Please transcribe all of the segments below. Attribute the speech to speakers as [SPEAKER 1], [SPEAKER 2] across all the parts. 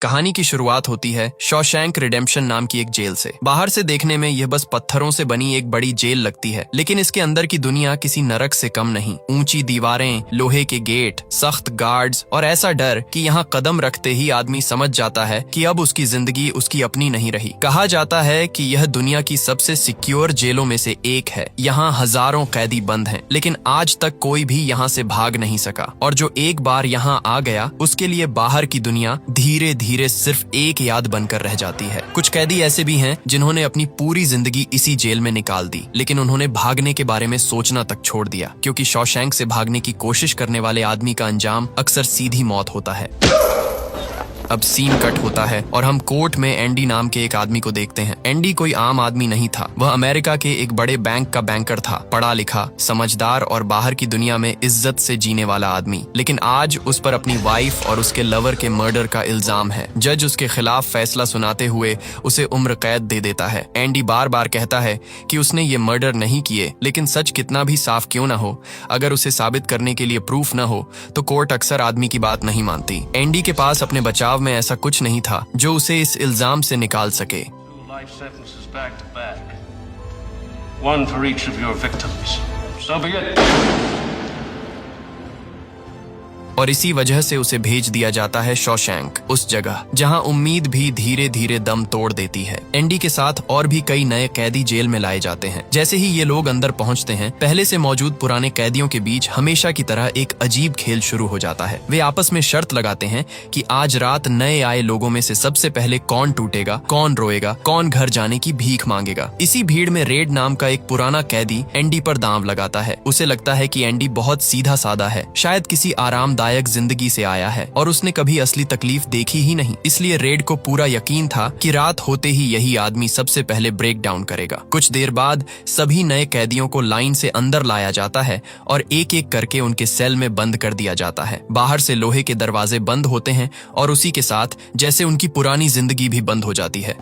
[SPEAKER 1] कहानी की शुरुआत होती है शॉशैंक रिडेम्पशन नाम की एक जेल से। बाहर से देखने में यह बस पत्थरों से बनी एक बड़ी जेल लगती है, लेकिन इसके अंदर की दुनिया किसी नरक से कम नहीं। ऊंची दीवारें, लोहे के गेट, सख्त गार्ड्स और ऐसा डर कि यहाँ कदम रखते ही आदमी समझ जाता है कि अब उसकी जिंदगी उसकी अपनी नहीं रही। कहा जाता है कि यह दुनिया की सबसे सिक्योर जेलों में से एक है। यहाँ हजारों कैदी बंद हैं, लेकिन आज तक कोई भी यहाँ से भाग नहीं सका। और जो एक बार यहाँ आ गया, उसके लिए बाहर की दुनिया धीरे धीरे सिर्फ एक याद बनकर रह जाती है। कुछ कैदी ऐसे भी हैं जिन्होंने अपनी पूरी जिंदगी इसी जेल में निकाल दी, लेकिन उन्होंने भागने के बारे में सोचना तक छोड़ दिया, क्योंकि शॉशैंक से भागने की कोशिश करने वाले आदमी का अंजाम अक्सर सीधी मौत होता है। अब सीन कट होता है और हम कोर्ट में एंडी नाम के एक आदमी को देखते हैं। एंडी कोई आम आदमी नहीं था, वह अमेरिका के एक बड़े बैंक का बैंकर था, पढ़ा लिखा, समझदार और बाहर की दुनिया में इज्जत से जीने वाला आदमी। लेकिन आज उस पर अपनी वाइफ और उसके लवर के मर्डर का इल्जाम है। जज उसके खिलाफ फैसला सुनाते हुए उसे उम्र कैद दे देता है। एंडी बार बार कहता है कि उसने ये मर्डर नहीं किए, लेकिन सच कितना भी साफ क्यों न हो, अगर उसे साबित करने के लिए प्रूफ न हो तो कोर्ट अक्सर आदमी की बात नहीं मानती। एंडी के पास अपने बचाव में ऐसा कुछ नहीं था जो उसे इस इल्जाम से निकाल सके।
[SPEAKER 2] One for each of your victims. So be it.
[SPEAKER 1] और इसी वजह से उसे भेज दिया जाता है शॉशैंक, उस जगह जहां उम्मीद भी धीरे धीरे दम तोड़ देती है। एंडी के साथ और भी कई नए कैदी जेल में लाए जाते हैं। जैसे ही ये लोग अंदर पहुंचते हैं, पहले से मौजूद पुराने कैदियों के बीच हमेशा की तरह एक अजीब खेल शुरू हो जाता है। वे आपस में शर्त लगाते हैं कि आज रात नए आए लोगों में से सबसे पहले कौन टूटेगा, कौन रोएगा, कौन घर जाने की भीख मांगेगा। इसी भीड़ में रेड नाम का एक पुराना कैदी एंडी पर दांव लगाता है। उसे लगता है कि एंडी बहुत सीधा साधा है, शायद किसी आरामदायक जिंदगी से आया है और उसने कभी असली तकलीफ देखी ही नहीं। इसलिए रेड को पूरा यकीन था कि रात होते ही यही आदमी सबसे पहले ब्रेक डाउन करेगा। कुछ देर बाद सभी नए कैदियों को लाइन से अंदर लाया जाता है और एक एक करके उनके सेल में बंद कर दिया जाता है। बाहर से लोहे के दरवाजे बंद होते हैं और उसी के साथ जैसे उनकी पुरानी जिंदगी भी बंद हो जाती है।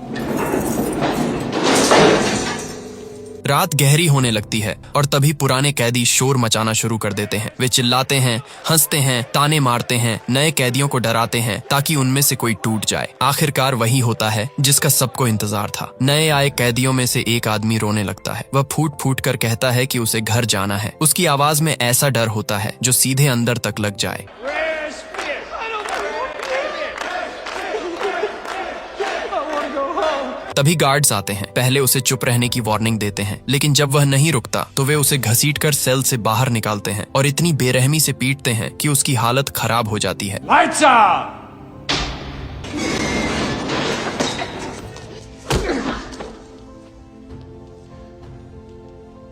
[SPEAKER 1] रात गहरी होने लगती है और तभी पुराने कैदी शोर मचाना शुरू कर देते हैं। वे चिल्लाते हैं, हंसते हैं, ताने मारते हैं, नए कैदियों को डराते हैं ताकि उनमें से कोई टूट जाए। आखिरकार वही होता है जिसका सबको इंतजार था। नए आए कैदियों में से एक आदमी रोने लगता है। वह फूट फूट कर कहता है कि उसे घर जाना है। उसकी आवाज में ऐसा डर होता है जो सीधे अंदर तक लग जाए। तभी गार्ड्स आते हैं। पहले उसे चुप रहने की वार्निंग देते हैं, लेकिन जब वह नहीं रुकता तो वे उसे घसीटकर सेल से बाहर निकालते हैं और इतनी बेरहमी से पीटते हैं कि उसकी हालत खराब हो जाती है।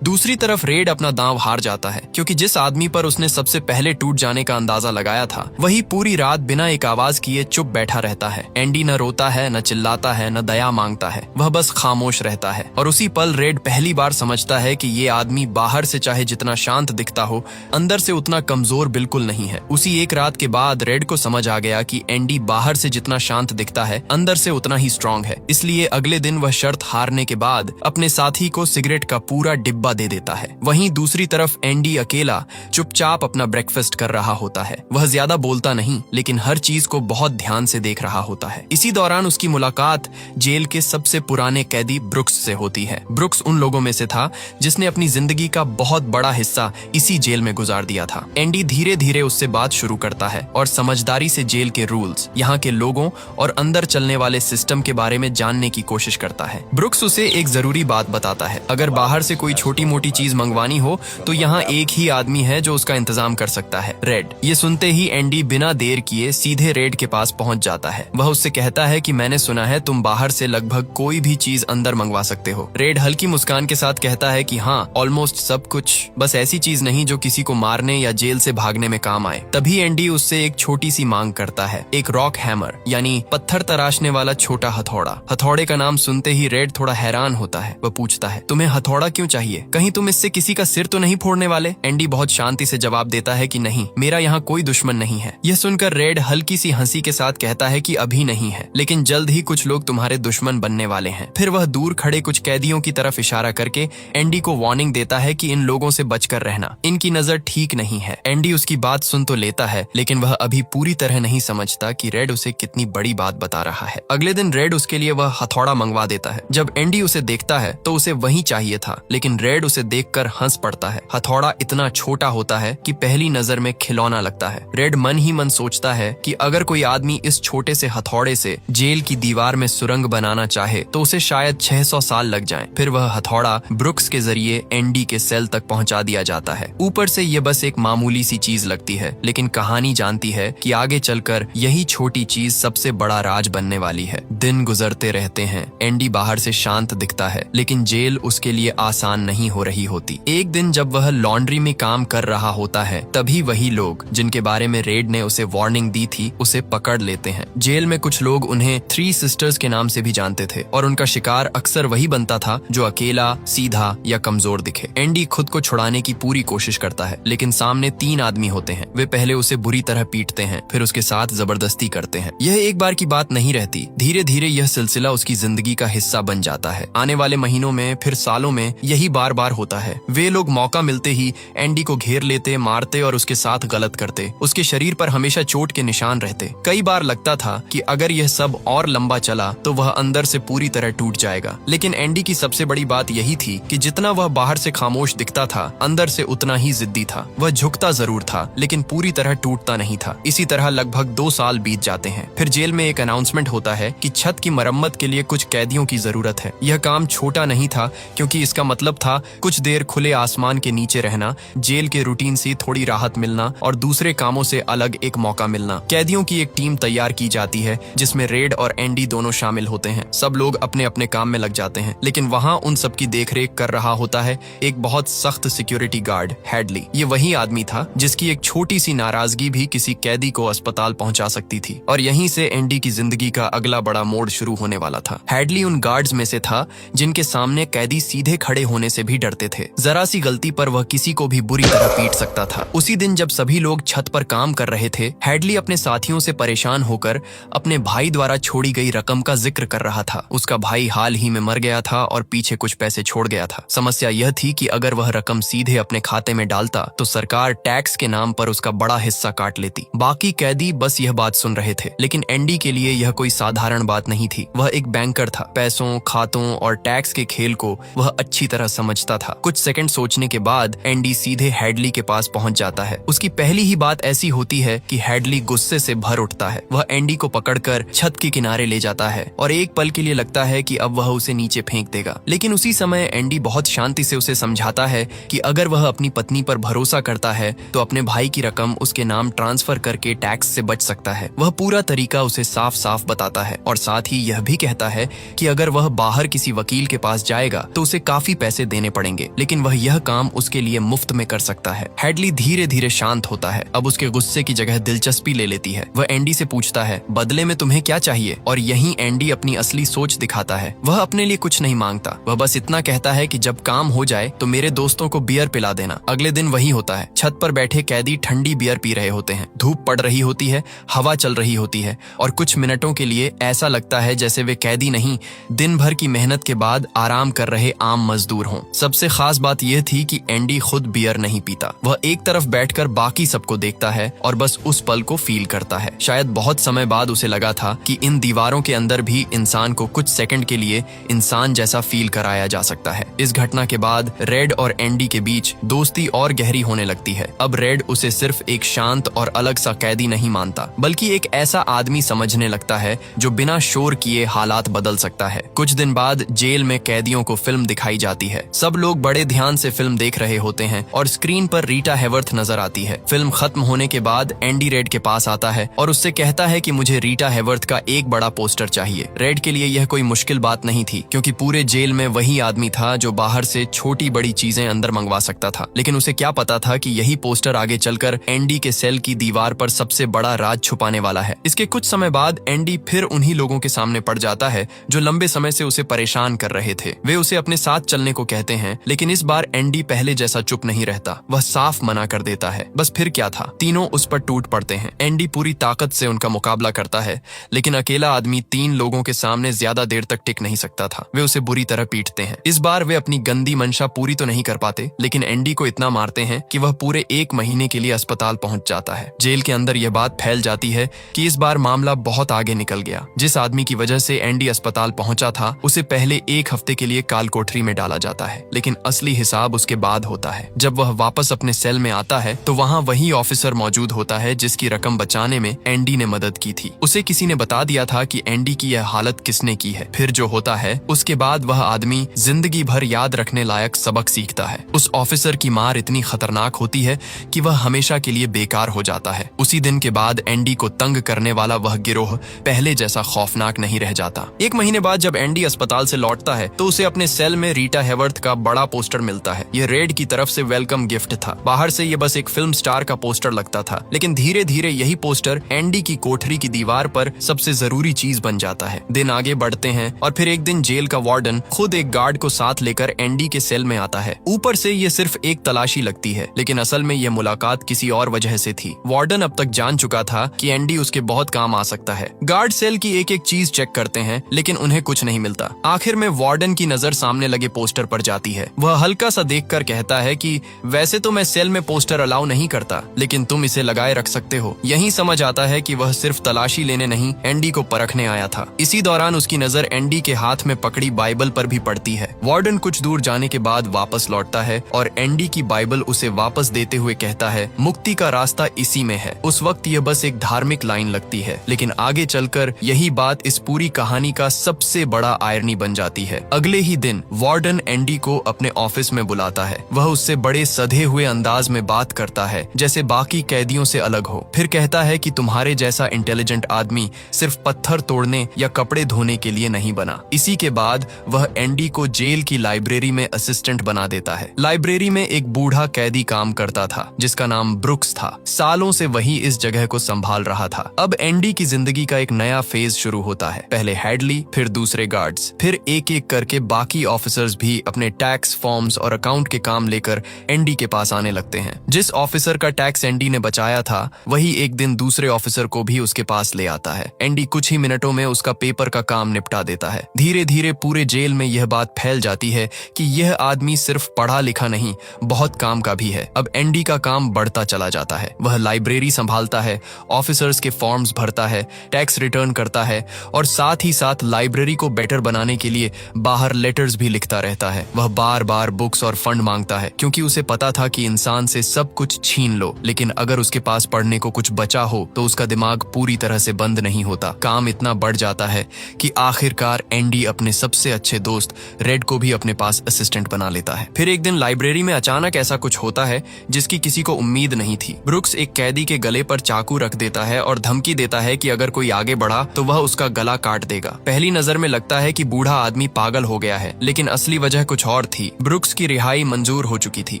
[SPEAKER 1] दूसरी तरफ रेड अपना दांव हार जाता है, क्योंकि जिस आदमी पर उसने सबसे पहले टूट जाने का अंदाजा लगाया था, वही पूरी रात बिना एक आवाज किए चुप बैठा रहता है। एंडी न रोता है, न चिल्लाता है, न दया मांगता है, वह बस खामोश रहता है। और उसी पल रेड पहली बार समझता है कि ये आदमी बाहर से चाहे जितना शांत दिखता हो, अंदर से उतना कमजोर बिल्कुल नहीं है। उसी एक रात के बाद रेड को समझ आ गया कि एंडी बाहर से जितना शांत दिखता है, अंदर से उतना ही स्ट्रांग है। इसलिए अगले दिन वह शर्त हारने के बाद अपने साथी को सिगरेट का पूरा डिब्बा दे देता है। वहीं दूसरी तरफ एंडी अकेला चुपचाप अपना ब्रेकफास्ट कर रहा होता है। वह ज्यादा बोलता नहीं, लेकिन हर चीज को बहुत ध्यान से देख रहा होता है। इसी दौरान उसकी मुलाकात जेल के सबसे पुराने कैदी ब्रुक्स से होती है। ब्रुक्स उन लोगों में से था जिसने अपनी जिंदगी का बहुत बड़ा हिस्सा इसी जेल में गुजार दिया था। एंडी धीरे धीरे उससे बात शुरू करता है और समझदारी से जेल के रूल्स, यहाँ के लोगों और अंदर चलने वाले सिस्टम के बारे में जानने की कोशिश करता है। ब्रुक्स उसे एक जरूरी बात बताता है, अगर बाहर से कोई छोटी मोटी चीज मंगवानी हो तो यहाँ एक ही आदमी है जो उसका इंतजाम कर सकता है, रेड। ये सुनते ही एंडी बिना देर किए सीधे रेड के पास पहुंच जाता है। वह उससे कहता है कि मैंने सुना है तुम बाहर से लगभग कोई भी चीज अंदर मंगवा सकते हो। रेड हल्की मुस्कान के साथ कहता है कि हाँ, ऑलमोस्ट सब कुछ, बस ऐसी चीज नहीं जो किसी को मारने या जेल से भागने में काम आए। तभी एंडी उससे एक छोटी सी मांग करता है, एक रॉक हैमर, यानी पत्थर तराशने वाला छोटा हथौड़ा। हथौड़े का नाम सुनते ही रेड थोड़ा हैरान होता है। वह पूछता है, तुम्हें हथौड़ा क्यों चाहिए? कहीं तुम इससे किसी का सिर तो नहीं फोड़ने वाले? एंडी बहुत शांति से जवाब देता है कि नहीं, मेरा यहाँ कोई दुश्मन नहीं है। यह सुनकर रेड हल्की सी हंसी के साथ कहता है कि अभी नहीं है, लेकिन जल्द ही कुछ लोग तुम्हारे दुश्मन बनने वाले हैं। फिर वह दूर खड़े कुछ कैदियों की तरफ इशारा करके एंडी को वार्निंग देता है कि इन लोगों से बचकर रहना, इनकी नजर ठीक नहीं है। एंडी उसकी बात सुन तो लेता है, लेकिन वह अभी पूरी तरह नहीं समझता कि रेड उसे कितनी बड़ी बात बता रहा है। अगले दिन रेड उसके लिए वह हथौड़ा मंगवा देता है। जब एंडी उसे देखता है तो उसे वही चाहिए था, लेकिन रेड उसे देखकर हंस पड़ता है। हथौड़ा इतना छोटा होता है कि पहली नजर में खिलौना लगता है। रेड मन ही मन सोचता है कि अगर कोई आदमी इस छोटे से हथौड़े से जेल की दीवार में सुरंग बनाना चाहे तो उसे शायद 600 साल लग जाएं। फिर वह हथौड़ा ब्रुक्स के जरिए एंडी के सेल तक पहुंचा दिया जाता है। ऊपर से ये बस एक मामूली सी चीज लगती है, लेकिन कहानी जानती है कि आगे चलकर यही छोटी चीज सबसे बड़ा राज बनने वाली है। दिन गुजरते रहते हैं। एंडी बाहर से शांत दिखता है, लेकिन जेल उसके लिए आसान नहीं हो रही होती। एक दिन जब वह लॉन्ड्री में काम कर रहा होता है, तभी वही लोग जिनके बारे में रेड ने उसे वार्निंग दी थी उसे पकड़ लेते हैं। जेल में कुछ लोग उन्हें 3 सिस्टर्स के नाम से भी जानते थे और उनका शिकार अक्सर वही बनता था जो अकेला, सीधा या कमजोर दिखे। एंडी खुद को छुड़ाने की पूरी कोशिश करता है, लेकिन सामने 3 आदमी होते हैं। वे पहले उसे बुरी तरह पीटते हैं, फिर उसके साथ जबरदस्ती करते हैं। यह एक बार की बात नहीं रहती, धीरे धीरे यह सिलसिला उसकी जिंदगी का हिस्सा बन जाता है। आने वाले महीनों में, फिर सालों में यही बार बार होता है। वे लोग मौका मिलते ही एंडी को घेर लेते, मारते और उसके साथ गलत करते। उसके शरीर पर हमेशा चोट के निशान रहते। कई बार लगता था कि अगर यह सब और लंबा चला तो वह अंदर से पूरी तरह टूट जाएगा। लेकिन एंडी की सबसे बड़ी बात यही थी कि जितना वह बाहर से खामोश दिखता था, अंदर से उतना ही जिद्दी था। वह झुकता जरूर था, लेकिन पूरी तरह टूटता नहीं था। इसी तरह लगभग 2 साल बीत जाते हैं। फिर जेल में एक अनाउंसमेंट होता है कि छत की मरम्मत के लिए कुछ कैदियों की जरूरत है। यह काम छोटा नहीं था, क्योंकि इसका मतलब था कुछ देर खुले आसमान के नीचे रहना, जेल के रूटीन से थोड़ी राहत मिलना और दूसरे कामों से अलग एक मौका मिलना। कैदियों की एक टीम तैयार की जाती है जिसमें रेड और एंडी दोनों शामिल होते हैं। सब लोग अपने अपने काम में लग जाते हैं, लेकिन वहाँ उन सबकी देखरेख कर रहा होता है एक बहुत सख्त सिक्योरिटी गार्ड, हैडली। ये वही आदमी था जिसकी एक छोटी सी नाराजगी भी किसी कैदी को अस्पताल पहुंचा सकती थी, और यहीं से एंडी की जिंदगी का अगला बड़ा मोड़ शुरू होने वाला था। हैडली उन गार्ड्स में से था जिनके सामने कैदी सीधे खड़े होने से भी डरते थे। जरा सी गलती पर वह किसी को भी बुरी तरह पीट सकता था। उसी दिन जब सभी लोग छत पर काम कर रहे थे, हैडली अपने साथियों से परेशान होकर अपने भाई द्वारा छोड़ी गई रकम का जिक्र कर रहा था। उसका भाई हाल ही में मर गया था और पीछे कुछ पैसे छोड़ गया था। समस्या यह थी कि अगर वह रकम सीधे अपने खाते में डालता तो सरकार टैक्स के नाम पर उसका बड़ा हिस्सा काट लेती। बाकी कैदी बस यह बात सुन रहे थे, लेकिन एंडी के लिए यह कोई साधारण बात नहीं थी। वह एक बैंकर था। पैसों, खातों और टैक्स के खेल को वह अच्छी तरह समझता था। कुछ सेकंड सोचने के बाद एंडी सीधे हैडली के पास पहुंच जाता है। उसकी पहली ही बात ऐसी होती है कि हैडली गुस्से से भर उठता है। वह एंडी को पकड़कर छत के किनारे ले जाता है और एक पल के लिए लगता है कि अब वह उसे नीचे फेंक देगा, लेकिन उसी समय एंडी बहुत शांति से उसे समझाता है कि अगर वह अपनी पत्नी पर भरोसा करता है तो अपने भाई की रकम उसके नाम ट्रांसफर करके टैक्स से बच सकता है। वह पूरा तरीका उसे साफ साफ बताता है और साथ ही यह भी कहता है कि अगर वह बाहर किसी वकील के पास जाएगा तो उसे काफी पैसे देने पड़ेंगे, लेकिन वह यह काम उसके लिए मुफ्त में कर सकता है। हैडली धीरे धीरे शांत होता है। अब उसके गुस्से की जगह दिलचस्पी ले लेती है। वह एंडी से पूछता है, बदले में तुम्हें क्या चाहिए? और यहीं एंडी अपनी असली सोच दिखाता है। वह अपने लिए कुछ नहीं मांगता। वह बस इतना कहता है कि जब काम हो जाए तो मेरे दोस्तों को बियर पिला देना। अगले दिन वही होता है। छत पर बैठे कैदी ठंडी बियर पी रहे होते हैं। धूप पड़ रही होती है, हवा चल रही होती है और कुछ मिनटों के लिए ऐसा लगता है जैसे वे कैदी नहीं, दिन भर की मेहनत के बाद आराम कर रहे आम मजदूर हों। सबसे खास बात यह थी कि एंडी खुद बियर नहीं पीता। वह एक तरफ बैठकर बाकी सबको देखता है और बस उस पल को फील करता है। शायद बहुत समय बाद उसे लगा था कि इन दीवारों के अंदर भी इंसान को कुछ सेकंड के लिए इंसान जैसा फील कराया जा सकता है। इस घटना के बाद रेड और एंडी के बीच दोस्ती और गहरी होने लगती है। अब रेड उसे सिर्फ एक शांत और अलग सा कैदी नहीं मानता, बल्कि एक ऐसा आदमी समझने लगता है जो बिना शोर किए हालात बदल सकता है। कुछ दिन बाद जेल में कैदियों को फिल्म दिखाई जाती है। सब लोग बड़े ध्यान से फिल्म देख रहे होते हैं और स्क्रीन पर रीटा हैवर्थ नजर आती है। फिल्म खत्म होने के बाद एंडी रेड के पास आता है और उससे कहता है कि मुझे रीटा हैवर्थ का एक बड़ा पोस्टर चाहिए। रेड के लिए यह कोई मुश्किल बात नहीं थी, क्योंकि पूरे जेल में वही आदमी था जो बाहर से छोटी बड़ी चीजें अंदर मंगवा सकता था। लेकिन उसे क्या पता था कि यही पोस्टर आगे चलकर एंडी के सेल की दीवार पर सबसे बड़ा राज छुपाने वाला है। इसके कुछ समय बाद एंडी फिर उन्हीं लोगों के सामने पड़ जाता है जो लंबे समय से उसे परेशान कर रहे थे। वे उसे अपने साथ चलने को कहते हैं, हैं, लेकिन इस बार एंडी पहले जैसा चुप नहीं रहता। वह साफ मना कर देता है। बस फिर क्या था, तीनों उस पर टूट पड़ते हैं। एंडी पूरी ताकत से उनका मुकाबला करता है, लेकिन अकेला आदमी 3 लोगों के सामने ज्यादा देर तक टिक नहीं सकता था। वे उसे बुरी तरह पीटते हैं। इस बार वे अपनी गंदी मंशा पूरी तो नहीं कर पाते, लेकिन एंडी को इतना मारते हैं कि वह पूरे 1 महीने के लिए अस्पताल पहुंच जाता है। जेल के अंदर यह बात फैल जाती है कि इस बार मामला बहुत आगे निकल गया। जिस आदमी की वजह से एंडी अस्पताल पहुंचा था, उसे पहले 1 हफ्ते के लिए काल कोठरी में डाला जाता है, लेकिन असली हिसाब उसके बाद होता है। जब वह वापस अपने सेल में आता है तो वहाँ वही ऑफिसर मौजूद होता है जिसकी रकम बचाने में एंडी ने मदद की थी। उसे किसी ने बता दिया था कि एंडी की यह हालत किसने की है। फिर जो होता है उसके बाद वह आदमी जिंदगी भर याद रखने लायक सबक सीखता है। उस ऑफिसर की मार इतनी खतरनाक होती है कि वह हमेशा के लिए बेकार हो जाता है। उसी दिन के बाद एंडी को तंग करने वाला वह गिरोह पहले जैसा खौफनाक नहीं रह जाता। 1 महीने बाद जब एंडी अस्पताल से लौटता है तो उसे अपने सेल में रीटा हेवर्थ का बड़ा पोस्टर मिलता है। यह रेड की तरफ से वेलकम गिफ्ट था। बाहर से यह बस एक फिल्म स्टार का पोस्टर लगता था, लेकिन धीरे धीरे यही पोस्टर एंडी की कोठरी की दीवार पर सबसे जरूरी चीज बन जाता है। दिन आगे बढ़ते हैं और फिर एक दिन जेल का वार्डन खुद एक गार्ड को साथ लेकर एंडी के सेल में आता है। ऊपर से यह सिर्फ एक तलाशी लगती है, लेकिन असल में यह मुलाकात किसी और वजह से थी। वार्डन अब तक जान चुका था कि एंडी उसके बहुत काम आ सकता है। गार्ड सेल की एक एक चीज चेक करते हैं, लेकिन उन्हें कुछ नहीं मिलता। आखिर में वार्डन की नजर सामने लगे पोस्टर पर जाती है। वह हल्का सा देखकर कहता है कि वैसे तो मैं सेल में पोस्टर अलाउ नहीं करता, लेकिन तुम इसे लगाए रख सकते हो। यही समझ आता है कि वह सिर्फ तलाशी लेने नहीं, एंडी को परखने आया था। इसी दौरान उसकी नजर एंडी के हाथ में पकड़ी बाइबल पर भी पड़ती है। वार्डन कुछ दूर जाने के बाद वापस लौटता है और एंडी की बाइबल उसे वापस देते हुए कहता है, मुक्ति का रास्ता इसी में है। उस वक्त यह बस एक धार्मिक लाइन लगती है, लेकिन आगे चलकर यही बात इस पूरी कहानी का सबसे बड़ा आयरनी बन जाती है। अगले ही दिन वार्डन एंडी को अपने ऑफिस में बुलाता है। वह उससे बड़े सधे हुए अंदाज में बात करता है, जैसे बाकी कैदियों से अलग हो। फिर कहता है कि तुम्हारे जैसा इंटेलिजेंट आदमी सिर्फ पत्थर तोड़ने या कपड़े धोने के लिए नहीं बना। इसी के बाद वह एंडी को जेल की लाइब्रेरी में असिस्टेंट बना देता है। लाइब्रेरी में एक बूढ़ा कैदी काम करता था जिसका नाम ब्रुक्स था। सालों से वही इस जगह को संभाल रहा था। अब एंडी की जिंदगी का एक नया फेज शुरू होता है। पहले हेडली, फिर दूसरे गार्ड्स, फिर एक एक करके बाकी ऑफिसर्स भी अपने टैक्स फॉर्म्स और अकाउंट के काम लेकर एंडी के पास आने लगते हैं। जिस ऑफिसर का टैक्स एंडी ने बचाया था, वही एक दिन दूसरे ऑफिसर को भी उसके पास ले आता है। एंडी कुछ ही मिनटों में उसका पेपर का काम निपटा देता है। धीरे धीरे पूरे जेल में यह बात फैल जाती है कि यह आदमी सिर्फ पढ़ा लिखा नहीं, बहुत काम का भी है। अब एंडी का काम बढ़ता चला जाता है। वह लाइब्रेरी संभालता है, ऑफिसर्स के फॉर्म्स भरता है, टैक्स रिटर्न करता है और साथ ही साथ लाइब्रेरी को बेटर बनाने के लिए बाहर लेटर्स भी लिखता रहता है। वह बार बार बुक्स और फंड मांगता है, क्योंकि उसे पता था कि इंसान से सब कुछ छीन लो, लेकिन अगर उसके पास पढ़ने को कुछ बचा हो तो उसका दिमाग पूरी तरह से बंद नहीं होता। काम इतना बढ़ जाता है कि आखिरकार एंडी अपने सबसे अच्छे दोस्त रेड को भी अपने पास असिस्टेंट बना लेता है। फिर एक दिन लाइब्रेरी में अचानक ऐसा कुछ होता है जिसकी किसी को उम्मीद नहीं थी। ब्रुक्स एक कैदी के गले पर चाकू रख देता है और धमकी देता है कि अगर कोई आगे बढ़ा तो वह उसका गला काट देगा। पहली नजर में लगता है कि बूढ़ा आदमी पागल हो गया है, लेकिन असली वजह कुछ और थी। ब्रुक्स की रिहाई मंजूर हो चुकी थी।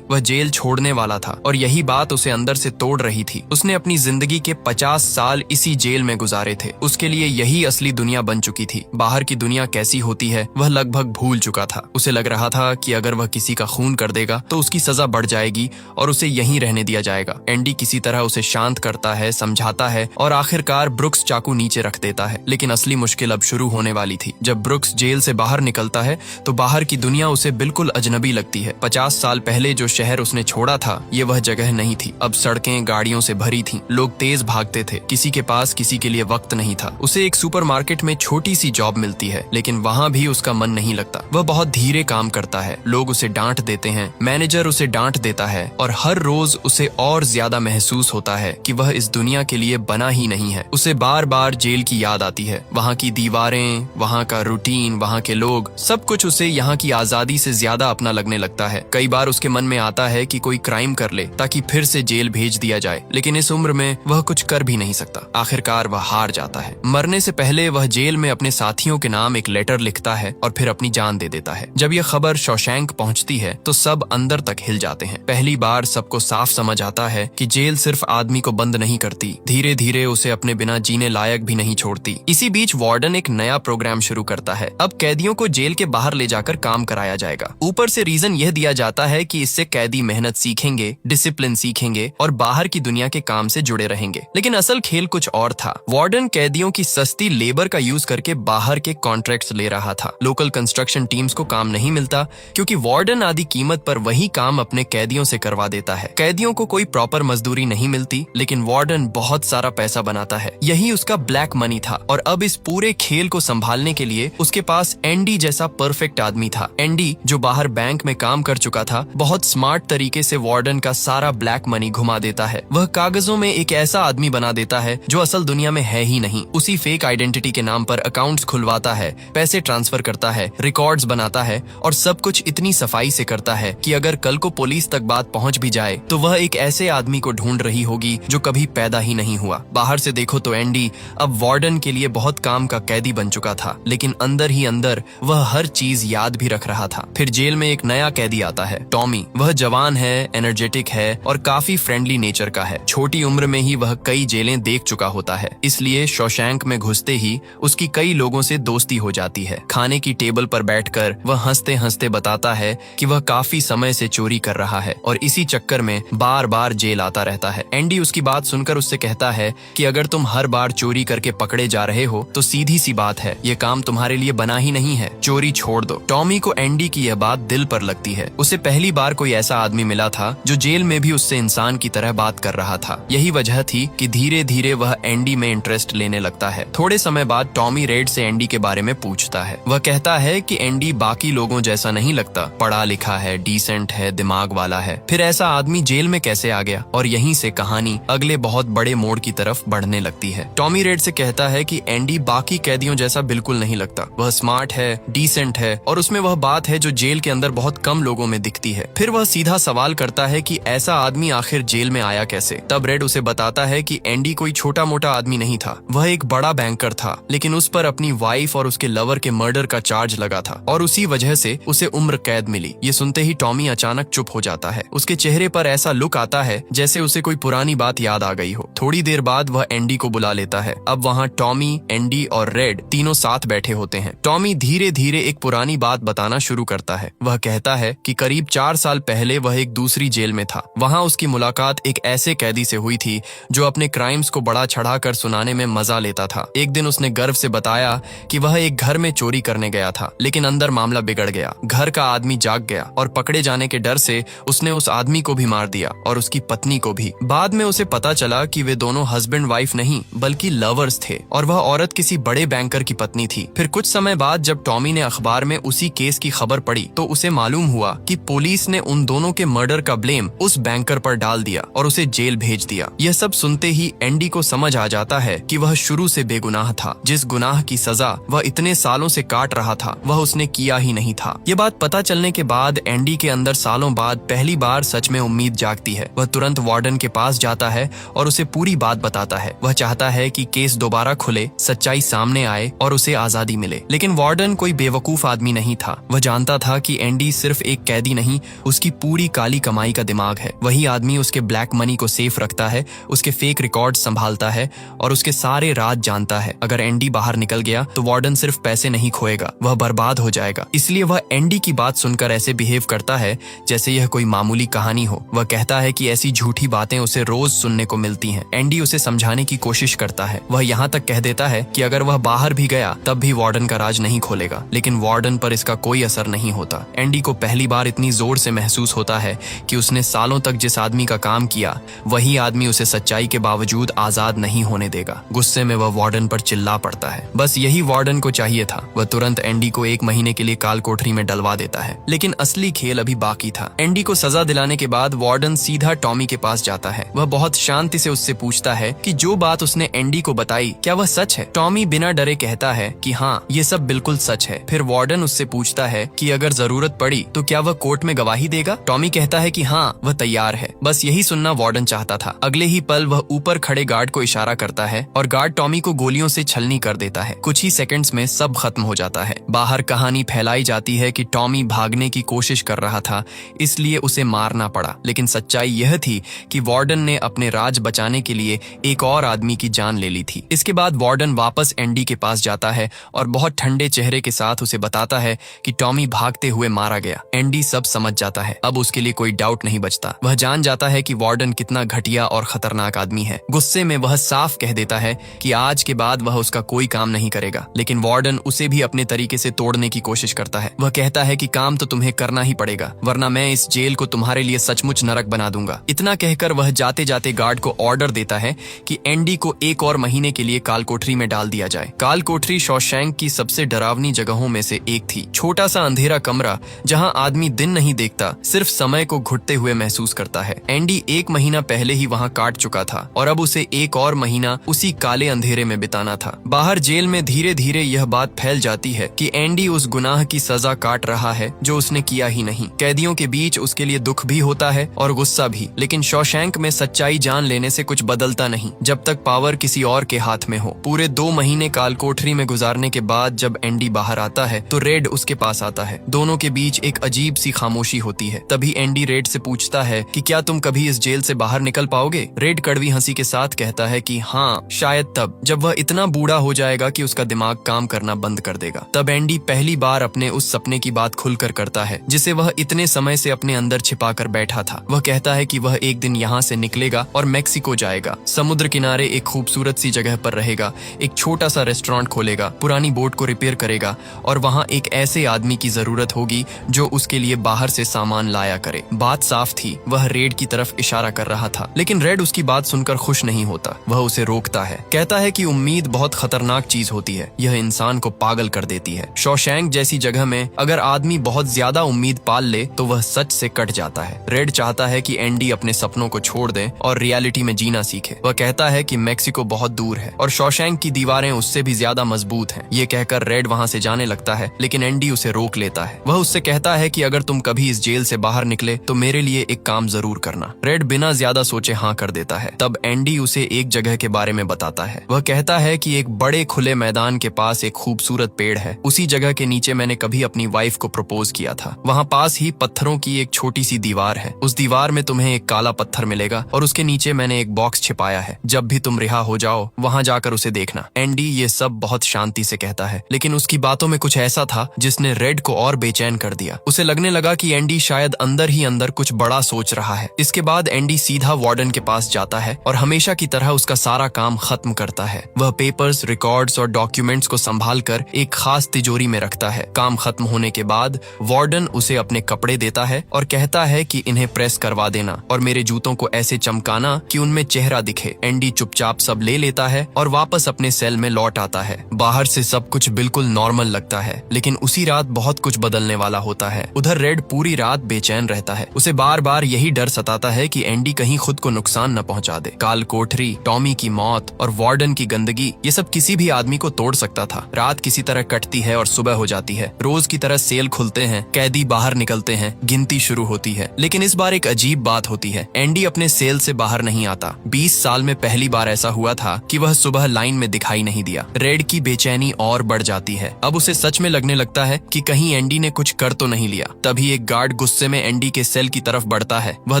[SPEAKER 1] वह जेल छोड़ने वाला था और यही बात उसे अंदर से तोड़ रही थी। उसने अपनी जिंदगी के 50 साल इसी जेल में गुजारे थे। उसके लिए यही असली दुनिया बन चुकी थी। बाहर की दुनिया कैसी होती है वह लगभग भूल चुका था। उसे लग रहा था कि अगर वह किसी का खून कर देगा तो उसकी सजा बढ़ जाएगी और उसे यहीं रहने दिया जाएगा। एंडी किसी तरह उसे शांत करता है, समझाता है और आखिरकार ब्रुक्स चाकू नीचे रख देता है। लेकिन असली मुश्किल अब शुरू होने वाली थी। जब ब्रुक्स जेल से बाहर निकलता है तो बाहर की दुनिया उसे बिल्कुल अजनबी लगती है। 50 साल पहले जो शहर उसने छोड़ा था, ये वह जगह नहीं थी। अब सड़कें गाड़ियों से भरी थीं, लोग तेज भागते थे, किसी के पास किसी के लिए वक्त नहीं था। उसे एक सुपरमार्केट में छोटी सी जॉब मिलती है, लेकिन वहाँ भी उसका मन नहीं लगता। वह बहुत धीरे काम करता है, लोग उसे डांट देते हैं, मैनेजर उसे डांट देता है और हर रोज उसे और ज्यादा महसूस होता है कि वह इस दुनिया के लिए बना ही नहीं है। उसे बार बार जेल की याद आती है, वहाँ की दीवारें, वहाँ का रूटीन, वहाँ के लोग, सब कुछ उसे यहाँ की आजादी से ज्यादा अपना लगने लगता है। कई बार उसके मन में आता है कि कोई क्राइम कर ले ताकि फिर से जेल भेज दिया जाए, लेकिन इस उम्र में वह कुछ कर भी नहीं सकता। आखिरकार वह हार जाता है। मरने से पहले वह जेल में अपने साथियों के नाम एक लेटर लिखता है और फिर अपनी जान दे देता है। जब यह खबर शॉशैंक पहुंचती है तो सब अंदर तक हिल जाते हैं। पहली बार सबको साफ समझ आता है कि जेल सिर्फ आदमी को बंद नहीं करती, धीरे धीरे उसे अपने बिना जीने लायक भी नहीं छोड़ती। इसी बीच वार्डन एक नया प्रोग्राम शुरू करता है। अब कैदियों को जेल के बाहर ले जाकर काम कराया जाएगा। ऊपर से रीजन यह दिया जाता है कि इससे कैदी मेहनत सीखेंगे, डिसिप्लिन सीखेंगे और बाहर की दुनिया के काम से जुड़े रहेंगे। लेकिन असल खेल कुछ और था। वार्डन कैदियों की सस्ती लेबर का यूज करके बाहर के कॉन्ट्रैक्ट्स ले रहा था। लोकल कंस्ट्रक्शन टीम्स को काम नहीं मिलता क्योंकि वार्डन आधी कीमत पर वही काम अपने कैदियों से करवा देता है। कैदियों को कोई प्रॉपर मजदूरी नहीं मिलती, लेकिन वार्डन बहुत सारा पैसा बनाता है। यही उसका ब्लैक मनी था। और अब इस पूरे खेल को संभालने के लिए उसके पास एंडी जैसा परफेक्ट आदमी था। एंडी जो बाहर बैंक में काम कर चुका था, बहुत स्मार्ट तरीके से वार्डन का सारा ब्लैक मनी घुमा देता है। वह कागजों में एक ऐसा आदमी बना देता है जो असल दुनिया में है ही नहीं। उसी फेक आइडेंटिटी के नाम पर अकाउंट्स खुलवाता है, पैसे ट्रांसफर करता है, रिकॉर्ड्स बनाता है और सब कुछ इतनी सफाई से करता है कि अगर कल को पुलिस तक बात पहुंच भी जाए तो वह एक ऐसे आदमी को ढूंढ रही होगी जो कभी पैदा ही नहीं हुआ। बाहर से देखो तो एंडी अब वार्डन के लिए बहुत काम का कैदी बन चुका था, लेकिन अंदर ही अंदर वह हर चीज याद भी रख रहा था। फिर जेल में एक नया कैदी आता है, टॉमी। वह जवान है, एनर्जेटिक है और काफी फ्रेंडली नेचर का है। छोटी उम्र में ही वह कई जेलें देख चुका होता है, इसलिए शॉशैंक में घुसते ही उसकी कई लोगों से दोस्ती हो जाती है। खाने की टेबल पर बैठकर वह हंसते हंसते बताता है कि वह काफी समय से चोरी कर रहा है और इसी चक्कर में बार बार जेल आता रहता है। एंडी उसकी बात सुनकर उससे कहता है कि अगर तुम हर बार चोरी करके पकड़े जा रहे हो तो सीधी सी बात है, ये काम तुम्हारे लिए बना ही नहीं है, चोरी छोड़ दो। टॉमी को एंडी की यह बात दिल पर लगती है। उसे पहली बार कोई ऐसा आदमी मिला था जो जेल में भी उससे इंसान की तरह बात कर रहा था। यही वजह थी कि धीरे धीरे वह एंडी में इंटरेस्ट लेने लगता है। थोड़े समय बाद टॉमी रेड से एंडी के बारे में पूछता है। वह कहता है कि एंडी बाकी लोगों जैसा नहीं लगता, पढ़ा लिखा है, डिसेंट है, दिमाग वाला है। फिर ऐसा आदमी जेल में कैसे आ गया? और यहीं से कहानी अगले बहुत बड़े मोड़ की तरफ बढ़ने लगती है। टॉमी रेड से कहता है कि एंडी बाकी कैदियों जैसा बिल्कुल नहीं लगता। वह स्मार्ट है, डिसेंट है और उसमें वह बात है जो जेल के अंदर बहुत कम लोगों में दिखती है। फिर वह सीधा सवाल करता है कि ऐसा आदमी आखिर जेल में आया कैसे? तब रेड उसे बताता है कि एंडी कोई छोटा मोटा आदमी नहीं था, वह एक बड़ा बैंकर था, लेकिन उस पर अपनी वाइफ और उसके लवर के मर्डर का चार्ज लगा था और उसी वजह से उसे उम्र कैद मिली। ये सुनते ही टॉमी अचानक चुप हो जाता है। उसके चेहरे पर ऐसा लुक आता है जैसे उसे कोई पुरानी बात याद आ गई हो। थोड़ी देर बाद वह एंडी को बुला लेता है। अब वहाँ टॉमी, एंडी और रेड तीनों साथ बैठे होते हैं। टॉमी धीरे धीरे एक पुरानी बात बताना शुरू करता है। वह कहता है कि करीब 4 साल पहले वह एक दूसरी जेल में था। वहाँ उसकी मुलाकात एक ऐसे कैदी से हुई थी जो अपने क्राइम्स को बड़ा चढ़ाकर सुनाने में मजा लेता था। एक दिन उसने गर्व से बताया कि वह एक घर में चोरी करने गया था, लेकिन अंदर मामला बिगड़ गया। घर का आदमी जाग गया और पकड़े जाने के डर से उसने उस आदमी को भी मार दिया और उसकी पत्नी को भी। बाद में उसे पता चला कि वे दोनों हस्बैंड वाइफ नहीं बल्कि लवर्स थे और वह औरत किसी बड़े बैंकर की पत्नी थी। फिर कुछ समय बाद जब टॉमी ने अखबार में उसी केस की खबर पढ़ी तो उसे मालूम हुआ कि पुलिस ने उन दोनों के मर्डर का ब्लेम उस बैंकर पर डाल दिया और उसे जेल भेज दिया। यह सब सुनते ही एंडी को समझ आ जाता है कि वह शुरू से बेगुनाह था। जिस गुनाह की सजा वह इतने सालों से काट रहा था वह उसने किया ही नहीं था। ये बात पता चलने के बाद एंडी के अंदर सालों बाद पहली बार सच में उम्मीद जागती है। वह तुरंत वार्डन के पास जाता है और उसे पूरी बात बताता है। वह चाहता है कि केस दोबारा खुले, सच्चाई सामने आए और उसे आजादी मिले। लेकिन वार्डन कोई बेवकूफ आदमी नहीं था। वह जानता था कि एंडी सिर्फ एक कैदी नहीं, उसकी पूरी काली कमाई का दिमाग है। वही आदमी उसके ब्लैक मनी को सेफ रखता है, उसके फेक रिकॉर्ड संभालता है और उसके सारे राज जानता है। अगर एंडी बाहर निकल गया तो वार्डन सिर्फ पैसे नहीं खोएगा, वह बर्बाद हो जाएगा। इसलिए वह एंडी की बात सुनकर ऐसे बिहेव करता है जैसे यह कोई मामूली कहानी हो। वह कहता है कि ऐसी झूठी बातें उसे रोज सुनने को मिलती हैं। एंडी उसे समझाने की कोशिश करता है। वह यहाँ तक कह देता है कि अगर वह बाहर भी गया तब भी वार्डन का राज नहीं खोलेगा, लेकिन वार्डन पर इसका कोई असर नहीं होता। एंडी को पहली बार इतनी जोर से महसूस होता है कि उसने सालों तक जिस आदमी का काम किया वही आदमी उसे सच्चाई के बावजूद आजाद नहीं होने देगा। गुस्से में वह वार्डन पर चिल्ला पड़ता है। बस यही वार्डन को चाहिए था। वह तुरंत एंडी को 1 महीने के लिए काल कोठरी में डलवा देता है। लेकिन असली खेल अभी बाकी था। एंडी को सजा दिलाने के बाद वार्डन सीधा टॉमी के पास जाता है। वह बहुत शांति से उससे पूछता है कि जो बात उसने एंडी को बताई क्या वह सच है। टॉमी बिना डरे कहता है कि हाँ, ये सब बिल्कुल सच है। फिर वार्डन उससे पूछता है कि अगर जरूरत पड़ी तो क्या वह कोर्ट में गवाही देगा। टॉमी कहता है कि हाँ, वह तैयार है। बस यही सुनना वार्डन चाहता था। अगले ही पल वह ऊपर खड़े गार्ड को इशारा करता है और गार्ड टॉमी को गोलियों से छलनी कर देता है। कुछ ही सेकंड्स में सब खत्म हो जाता है। बाहर कहानी फैलाई जाती है कि टॉमी भागने की कोशिश कर रहा था, इसलिए उसे मारना पड़ा। लेकिन सच्चाई यह थी कि वार्डन ने अपने राज बचाने के लिए एक और आदमी की जान ले ली थी। इसके बाद वार्डन वापस एंडी के पास जाता है और बहुत ठंडे चेहरे के साथ उसे बताता है कि टॉमी भाग भागते हुए मारा गया। एंडी सब समझ जाता है। अब उसके लिए कोई डाउट नहीं बचता। वह जान जाता है कि वार्डन कितना घटिया और खतरनाक आदमी है। गुस्से में वह साफ कह देता है कि आज के बाद वह उसका कोई काम नहीं करेगा, लेकिन वार्डन उसे भी अपने तरीके से तोड़ने की कोशिश करता है। वह कहता है कि काम तो तुम्हें करना ही पड़ेगा, वरना मैं इस जेल को तुम्हारे लिए सचमुच नरक बना दूंगा। इतना कहकर वह जाते जाते गार्ड को ऑर्डर देता है कि एंडी को एक और महीने के लिए काल कोठरी में डाल दिया जाए। काल कोठरी शॉशैंक की सबसे डरावनी जगहों में से एक थी। छोटा सा अंधेरा कमरा जहां आदमी दिन नहीं देखता, सिर्फ समय को घुटते हुए महसूस करता है। एंडी 1 महीना पहले ही वहां काट चुका था और अब उसे एक और महीना उसी काले अंधेरे में बिताना था। बाहर जेल में धीरे धीरे यह बात फैल जाती है कि एंडी उस गुनाह की सजा काट रहा है जो उसने किया ही नहीं। कैदियों के बीच उसके लिए दुख भी होता है और गुस्सा भी, लेकिन शॉशैंक में सच्चाई जान लेने से कुछ बदलता नहीं जब तक पावर किसी और के हाथ में हो। पूरे 2 महीने काल कोठरी में गुजारने के बाद जब एंडी बाहर आता है तो रेड उसके पास आता है। दोनों के बीच एक अजीब सी खामोशी होती है। तभी एंडी रेड से पूछता है कि क्या तुम कभी इस जेल से बाहर निकल पाओगे? रेड कड़वी हंसी के साथ कहता है कि हाँ, शायद तब जब वह इतना बूढ़ा हो जाएगा कि उसका दिमाग काम करना बंद कर देगा। तब एंडी पहली बार अपने उस सपने की बात खुलकर करता है जिसे वह इतने समय से अपने अंदर छिपा कर बैठा था। वह कहता है कि वह एक दिन यहाँ से निकलेगा और मेक्सिको जाएगा, समुद्र किनारे एक खूबसूरत सी जगह पर रहेगा, एक छोटा सा रेस्टोरेंट खोलेगा, पुरानी बोट को रिपेयर करेगा और वहाँ एक ऐसे आदमी की जरूरत होगी जो उसके लिए बाहर से सामान लाया करे। बात साफ थी, वह रेड की तरफ इशारा कर रहा था, लेकिन रेड उसकी बात सुनकर खुश नहीं होता। वह उसे रोकता है, कहता है कि उम्मीद बहुत खतरनाक चीज होती है, यह इंसान को पागल कर देती है। शॉशैंक जैसी जगह में अगर आदमी बहुत ज्यादा उम्मीद पाल ले तो वह सच से कट जाता है। रेड चाहता है कि एंडी अपने सपनों को छोड़ दे और रियलिटी में जीना सीखे। वह कहता है कि मेक्सिको बहुत दूर है और शॉशैंक की दीवारें उससे भी ज्यादा मजबूत हैं। ये कहकर रेड वहां से जाने लगता है, लेकिन एंडी उसे रोक लेता है। वह उससे कहता है कि अगर तुम कभी इस जेल से बाहर निकले तो मेरे लिए एक काम जरूर करना। रेड बिना ज्यादा सोचे हाँ कर देता है। तब एंडी उसे एक जगह के बारे में बताता है। वह कहता है कि एक बड़े खुले मैदान के पास एक खूबसूरत पेड़ है, उसी जगह के नीचे मैंने कभी अपनी वाइफ को प्रपोज किया था। वहाँ पास ही पत्थरों की एक छोटी सी दीवार है। उस दीवार में तुम्हें एक काला पत्थर मिलेगा और उसके नीचे मैंने एक बॉक्स छिपाया है। जब भी तुम रिहा हो जाओ वहाँ जाकर उसे देखना। एंडी ये सब बहुत शांति से कहता है, लेकिन उसकी बातों में कुछ ऐसा था जिसने रेड को और बेचैन कर दिया। उसे लगने लगा कि एंडी शायद अंदर ही अंदर कुछ बड़ा सोच रहा है। इसके बाद एंडी सीधा वार्डन के पास जाता है और हमेशा की तरह उसका सारा काम खत्म करता है। वह पेपर्स, रिकॉर्ड्स और डॉक्यूमेंट्स को संभाल कर एक खास तिजोरी में रखता है। काम खत्म होने के बाद वार्डन उसे अपने कपड़े देता है और कहता है कि इन्हें प्रेस करवा देना और मेरे जूतों को ऐसे चमकाना कि उनमें चेहरा दिखे। एंडी चुपचाप सब ले लेता है और वापस अपने सेल में लौट आता है। बाहर से सब कुछ बिल्कुल नॉर्मल लगता है, लेकिन उसी रात बहुत कुछ बदलने वाला होता है। उधर रेड पूरी रात बेचैन रहता है। उसे बार बार यही डर सताता है कि एंडी कहीं खुद को नुकसान न पहुंचा दे। काल कोठरी, टॉमी की मौत और वार्डन की गंदगी, ये सब किसी भी आदमी को तोड़ सकता था। रात किसी तरह कटती है और सुबह हो जाती है। रोज की तरह सेल खुलते हैं, कैदी बाहर निकलते हैं, गिनती शुरू होती है। लेकिन इस बार एक अजीब बात होती है, एंडी अपने सेल से बाहर नहीं आता। 20 साल में पहली बार ऐसा हुआ था कि वह सुबह लाइन में दिखाई नहीं दिया। रेड की बेचैनी और बढ़ जाती है। अब उसे सच में लगने लगता है कि कहीं एंडी ने कुछ कर तो नहीं लिया। तभी एक गार्ड गुस्से में एंडी के सेल की तरफ बढ़ता है। वह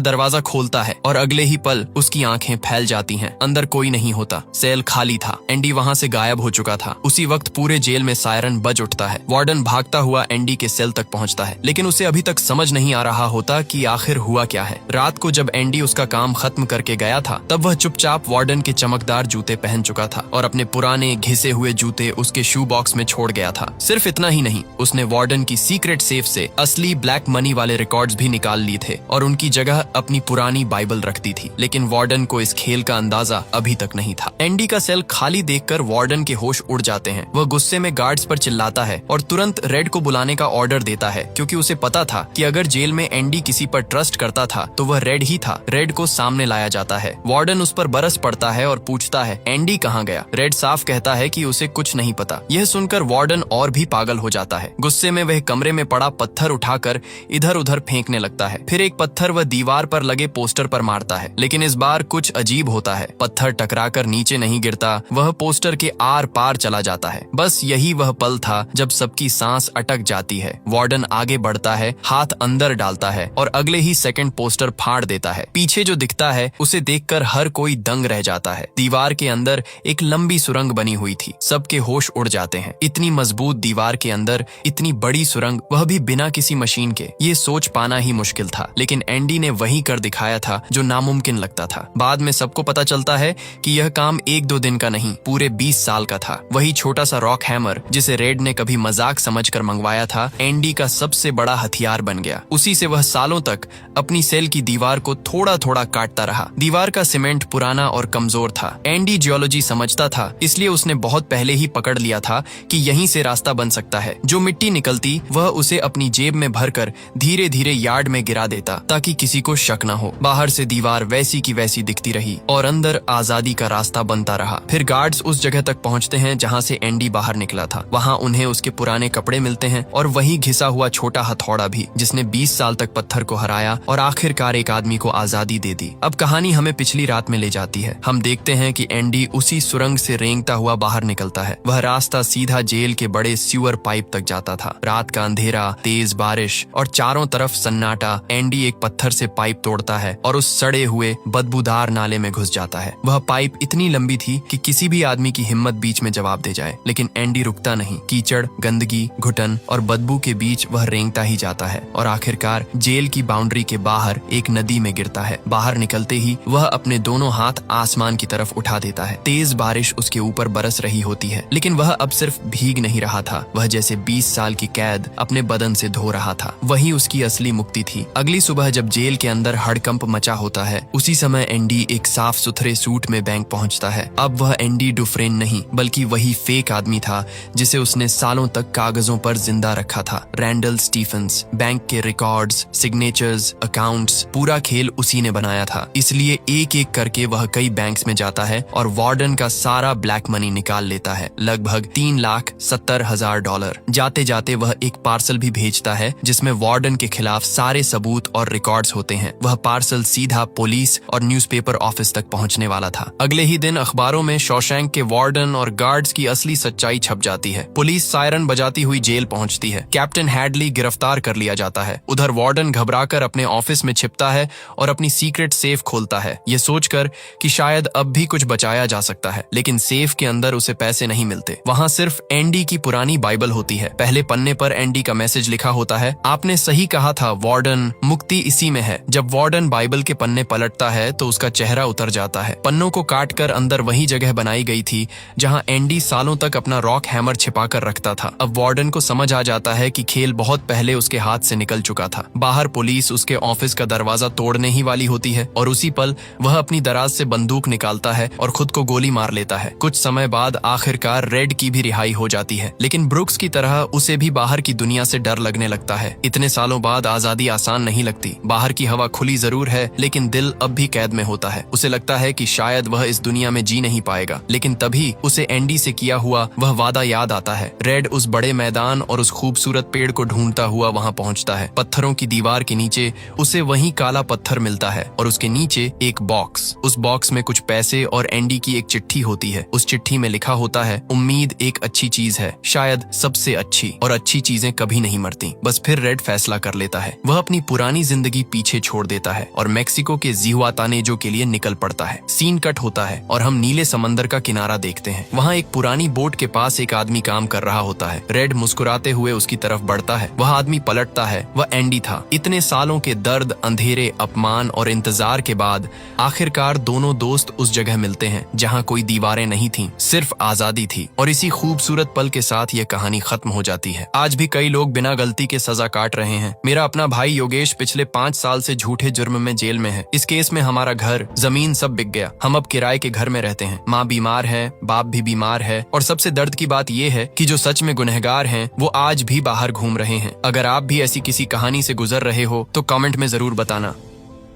[SPEAKER 1] दरवाजा खोलता है और अगले ही पल उसकी आंखें फैल जाती हैं। अंदर कोई नहीं होता, सेल खाली था। एंडी वहां से गायब हो चुका था। उसी वक्त पूरे जेल में सायरन बज उठता है। वार्डन भागता हुआ एंडी के सेल तक पहुंचता है, लेकिन उसे अभी तक समझ नहीं आ रहा होता कि आखिर हुआ क्या है। रात को जब एंडी उसका काम खत्म करके गया था तब वह चुपचाप वार्डन के चमकदार जूते पहन चुका था और अपने पुराने घिसे हुए जूते उसके शू बॉक्स में छोड़ गया था। सिर्फ इतना ही नहीं, उसने वार्डन की सीक्रेट सेफ से असली ब्लैक मनी वाले रिकॉर्ड्स भी निकाल लिए थे और उनकी जगह अपनी पुरानी बाइबल रख दी थी। लेकिन वार्डन को इस खेल का अंदाजा अभी तक नहीं था। एंडी का सेल खाली देखकर वार्डन के होश उड़ जाते हैं। वह गुस्से में गार्ड्स पर चिल्लाता है और तुरंत रेड को बुलाने का ऑर्डर देता है, क्योंकि उसे पता था कि अगर जेल में एंडी किसी पर ट्रस्ट करता था तो वह रेड ही था। रेड को सामने लाया जाता है। वार्डन उस पर बरस पड़ता है और पूछता है, एंडी कहाँ गया? रेड साफ कहता है कि उसे कुछ नहीं पता। यह सुनकर वार्डन और भी पागल हो जाता है। गुस्से में वह कमरे में पड़ा पत्थर उठाकर इधर उधर फेंकने लगता है। फिर एक पत्थर वह दीवार पर लगे पोस्टर पर मारता है, लेकिन इस बार कुछ अजीब होता है। पत्थर टकराकर नीचे नहीं गिरता, वह पोस्टर के आर पार चला जाता है। बस यही वह पल था जब सबकी सांस अटक जाती है। वार्डन आगे बढ़ता है, हाथ अंदर डालता है और अगले ही सेकंड पोस्टर फाड़ देता है। पीछे जो दिखता है उसे देखकर हर कोई दंग रह जाता है। दीवार के अंदर एक लंबी सुरंग बनी हुई थी। सबके होश उड़ जाते हैं। इतनी मजबूत दीवार के अंदर इतनी बड़ी सुरंग सुरंग, वह भी बिना किसी मशीन के, ये सोच पाना ही मुश्किल था। लेकिन एंडी ने वही कर दिखाया था जो नामुमकिन लगता था। बाद में सबको पता चलता है कि यह काम 1-2 दिन का नहीं, पूरे 20 साल का था। वही छोटा सा रॉक हैमर जिसे रेड ने कभी मजाक समझकर मंगवाया था, एंडी का सबसे बड़ा हथियार बन गया। उसी से वह सालों तक अपनी सेल की दीवार को थोड़ा थोड़ा काटता रहा। दीवार का सीमेंट पुराना और कमजोर था। एंडी जियोलॉजी समझता था, इसलिए उसने बहुत पहले ही पकड़ लिया था कि यहीं से रास्ता बन सकता है। जो मिट्टी निकलती वह उसे अपनी जेब में भरकर धीरे धीरे यार्ड में गिरा देता ताकि किसी को शक न हो। बाहर से दीवार वैसी की वैसी दिखती रही और अंदर आजादी का रास्ता बनता रहा। फिर गार्ड्स उस जगह तक पहुंचते हैं जहां से एंडी बाहर निकला था। वहां उन्हें उसके पुराने कपड़े मिलते हैं और वही घिसा हुआ छोटा हथौड़ा भी, जिसने 20 साल तक पत्थर को हराया और आखिरकार एक आदमी को आजादी दे दी। अब कहानी हमें पिछली रात में ले जाती है। हम देखते हैं कि एंडी उसी सुरंग से रेंगता हुआ बाहर निकलता है। वह रास्ता सीधा जेल के बड़े सीवर पाइप तक जाता था। रात का अंधेरा, तेज बारिश और चारों तरफ सन्नाटा। एंडी एक पत्थर से पाइप तोड़ता है और उस सड़े हुए बदबूदार नाले में घुस जाता है। वह पाइप इतनी लंबी थी कि किसी भी आदमी की हिम्मत बीच में जवाब दे जाए, लेकिन एंडी रुकता नहीं। कीचड़, गंदगी, घुटन और बदबू के बीच वह रेंगता ही जाता है और आखिरकार जेल की बाउंड्री के बाहर एक नदी में गिरता है। बाहर निकलते ही वह अपने दोनों हाथ आसमान की तरफ उठा देता है। तेज बारिश उसके ऊपर बरस रही होती है, लेकिन वह अब सिर्फ भीग नहीं रहा था। वह जैसे 20 साल की कैद अपने बदन से धो रहा था। वही उसकी असली मुक्ति थी। अगली सुबह जब जेल के अंदर हड़कंप मचा होता है, उसी समय एंडी एक साफ सुथरे सूट में बैंक पहुंचता है। अब वह एंडी डुफ्रेन नहीं, बल्कि वही फेक आदमी था जिसे उसने सालों तक कागजों पर जिंदा रखा था। Randall Stephens. बैंक के रिकॉर्ड्स, सिग्नेचर्स, अकाउंट्स, पूरा खेल उसी ने बनाया था। इसलिए एक एक करके वह कई बैंक्स में जाता है और वार्डन का सारा ब्लैक मनी निकाल लेता है, लगभग $3,70,000। जाते जाते वह एक पार्सल भी भेजता है जिसमें वार्डन के खिलाफ सारे सबूत और रिकॉर्ड्स होते हैं। वह पार्सल सीधा पुलिस और न्यूज़पेपर ऑफिस तक पहुंचने वाला था। अगले ही दिन अखबारों में शॉशैंक के वार्डन और गार्ड्स की असली सच्चाई छप जाती है। पुलिस सायरन बजाती हुई जेल पहुंचती है। कैप्टन हैडली गिरफ्तार कर लिया जाता है। उधर वार्डन घबराकर अपने ऑफिस में छिपता है और अपनी सीक्रेट सेफ खोलता है, ये सोचकर कि शायद अब भी कुछ बचाया जा सकता है। लेकिन सेफ के अंदर उसे पैसे नहीं मिलते। वहां सिर्फ एंडी की पुरानी बाइबल होती है। पहले पन्ने पर एंडी का मैसेज लिखा होता है, आपने सही कहा था वार्डन, मुक्ति इसी में है। जब वार्डन बाइबल के पन्ने पलटता है तो उसका चेहरा उतर जाता है। पन्नों को काटकर अंदर वही जगह बनाई गई थी जहां एंडी सालों तक अपना रॉक हैमर छिपाकर रखता था। अब वार्डन को समझ आ जाता है कि खेल बहुत पहले उसके हाथ से निकल चुका था। बाहर पुलिस उसके ऑफिस का दरवाजा तोड़ने ही वाली होती है और उसी पल वह अपनी दराज से बंदूक निकालता है और खुद को गोली मार लेता है। कुछ समय बाद आखिरकार रेड की भी रिहाई हो जाती है, लेकिन ब्रुक्स की तरह उसे भी बाहर की दुनिया से डर लगने लगता है। इतने सालों बाद आजादी आसान नहीं लगती। बाहर की हवा खुली जरूर है, लेकिन दिल अब भी कैद में होता है। उसे लगता है कि शायद वह इस दुनिया में जी नहीं पाएगा, लेकिन तभी उसे एंडी से किया हुआ वह वादा याद आता है। रेड उस बड़े मैदान और उस खूबसूरत पेड़ को ढूंढता हुआ वहां पहुंचता है। पत्थरों की दीवार के नीचे उसे वही काला पत्थर मिलता है और उसके नीचे एक बॉक्स। उस बॉक्स में कुछ पैसे और एंडी की एक चिट्ठी होती है। उस चिट्ठी में लिखा होता है, उम्मीद एक अच्छी चीज है, शायद सबसे अच्छी, और अच्छी चीजें कभी नहीं मरती। बस फिर रेड फैसला कर लेता है। वह अपनी पुरानी जिंदगी पीछे छोड़ देता है और मेक्सिको के जिहुआतानेजो के लिए निकल पड़ता है। सीन कट होता है और हम नीले समंदर का किनारा देखते हैं। वहाँ एक पुरानी बोट के पास एक आदमी काम कर रहा होता है। रेड मुस्कुराते हुए उसकी तरफ बढ़ता है। वह आदमी पलटता है। वह एंडी था। इतने सालों के दर्द, अंधेरे, अपमान और इंतजार के बाद आखिरकार दोनों दोस्त उस जगह मिलते हैं जहाँ कोई दीवारें नहीं थीं, सिर्फ आजादी थी। और इसी खूबसूरत पल के साथ यह कहानी खत्म हो जाती है। आज भी कई लोग बिना गलती के सजा काट रहे हैं। मेरा अपना भाई योगेश पिछले 5 साल से झूठे जुर्म में जेल में है। इस केस में हमारा घर, जमीन सब बिक गया। हम अब किराए के घर में रहते हैं। माँ बीमार है, बाप भी बीमार है, और सबसे दर्द की बात यह है कि जो सच में गुनहगार हैं वो आज भी बाहर घूम रहे हैं। अगर आप भी ऐसी किसी कहानी से गुजर रहे हो तो कमेंट में जरूर बताना।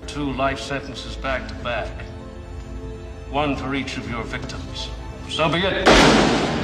[SPEAKER 2] 2 life sentences back to back. One for each of your victims. So be it.